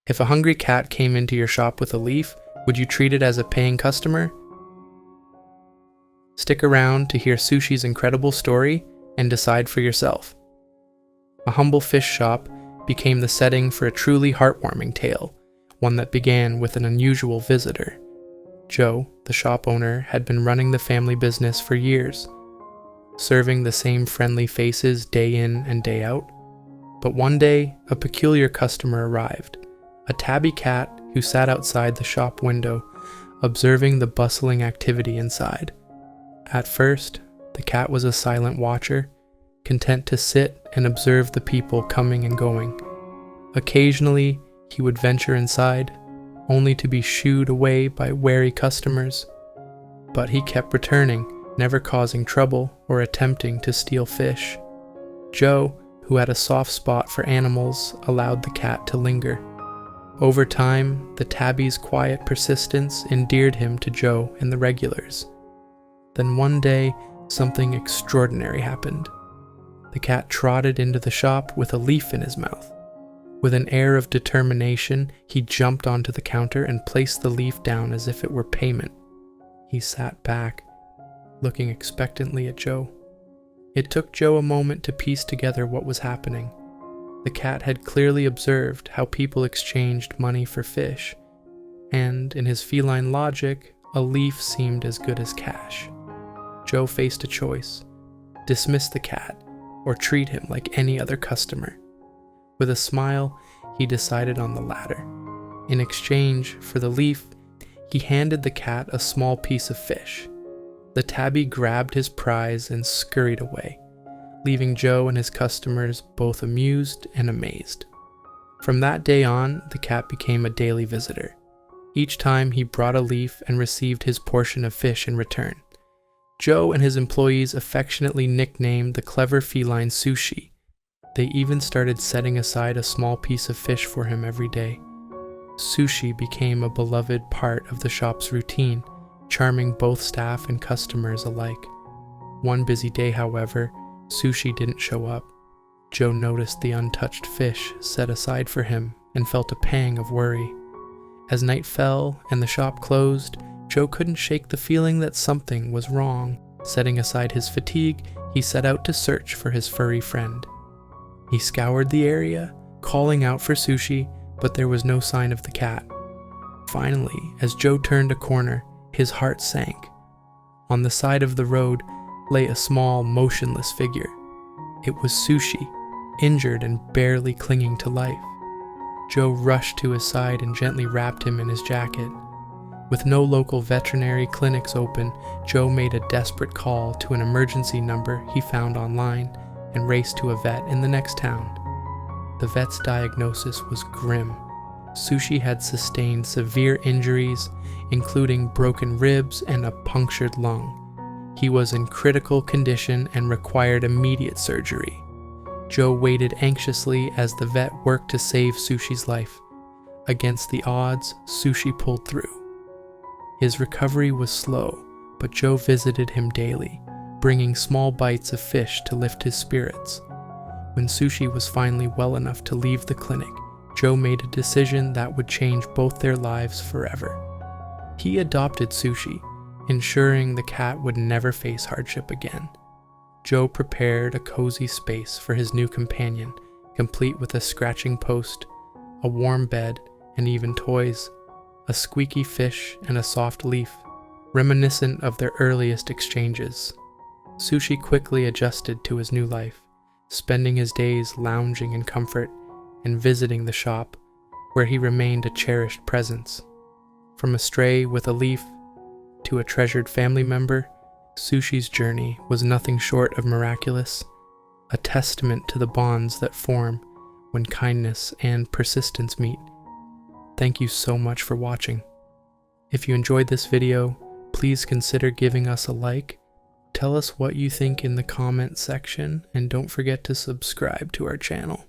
If a hungry cat came into your shop with a leaf, would you treat it as a paying customer? Stick around to hear Sushi's incredible story and decide for yourself. A humble fish shop became the setting for a truly heartwarming tale, one that began with an unusual visitor. Joe, the shop owner, had been running the family business for years, serving the same friendly faces day in and day out. But one day, a peculiar customer arrived, a tabby cat who sat outside the shop window, observing the bustling activity inside. At first, the cat was a silent watcher, content to sit and observe the people coming and going. Occasionally, he would venture inside, only to be shooed away by wary customers. But he kept returning, never causing trouble or attempting to steal fish. Joe, who had a soft spot for animals, allowed the cat to linger. Over time, the tabby's quiet persistence endeared him to Joe and the regulars. Then one day, something extraordinary happened. The cat trotted into the shop with a leaf in his mouth. With an air of determination, he jumped onto the counter and placed the leaf down as if it were payment. He sat back, looking expectantly at Joe. It took Joe a moment to piece together what was happening. The cat had clearly observed how people exchanged money for fish, and in his feline logic, a leaf seemed as good as cash. Joe faced a choice: dismiss the cat, or treat him like any other customer. With a smile, he decided on the latter. In exchange for the leaf, he handed the cat a small piece of fish. The tabby grabbed his prize and scurried away, leaving Joe and his customers both amused and amazed. From that day on, the cat became a daily visitor. Each time he brought a leaf and received his portion of fish in return. Joe and his employees affectionately nicknamed the clever feline Sushi. They even started setting aside a small piece of fish for him every day. Sushi became a beloved part of the shop's routine, charming both staff and customers alike. One busy day, however, Sushi didn't show up. Joe noticed the untouched fish set aside for him and felt a pang of worry. As night fell and the shop closed, Joe couldn't shake the feeling that something was wrong. Setting aside his fatigue, he set out to search for his furry friend. He scoured the area, calling out for Sushi, but there was no sign of the cat. Finally, as Joe turned a corner, his heart sank. On the side of the road lay a small, motionless figure. It was Sushi, injured and barely clinging to life. Joe rushed to his side and gently wrapped him in his jacket. With no local veterinary clinics open, Joe made a desperate call to an emergency number he found online and raced to a vet in the next town. The vet's diagnosis was grim. Sushi had sustained severe injuries, including broken ribs and a punctured lung. He was in critical condition and required immediate surgery. Joe waited anxiously as the vet worked to save Sushi's life. Against the odds, Sushi pulled through. His recovery was slow, but Joe visited him daily, bringing small bites of fish to lift his spirits. When Sushi was finally well enough to leave the clinic, Joe made a decision that would change both their lives forever. He adopted Sushi, ensuring the cat would never face hardship again. Joe prepared a cozy space for his new companion, complete with a scratching post, a warm bed, and even toys, a squeaky fish and a soft leaf, reminiscent of their earliest exchanges. Sushi quickly adjusted to his new life, spending his days lounging in comfort and visiting the shop, where he remained a cherished presence. From a stray with a leaf to a treasured family member, Sushi's journey was nothing short of miraculous, a testament to the bonds that form when kindness and persistence meet. Thank you so much for watching. If you enjoyed this video, please consider giving us a like. Tell us what you think in the comment section, and don't forget to subscribe to our channel.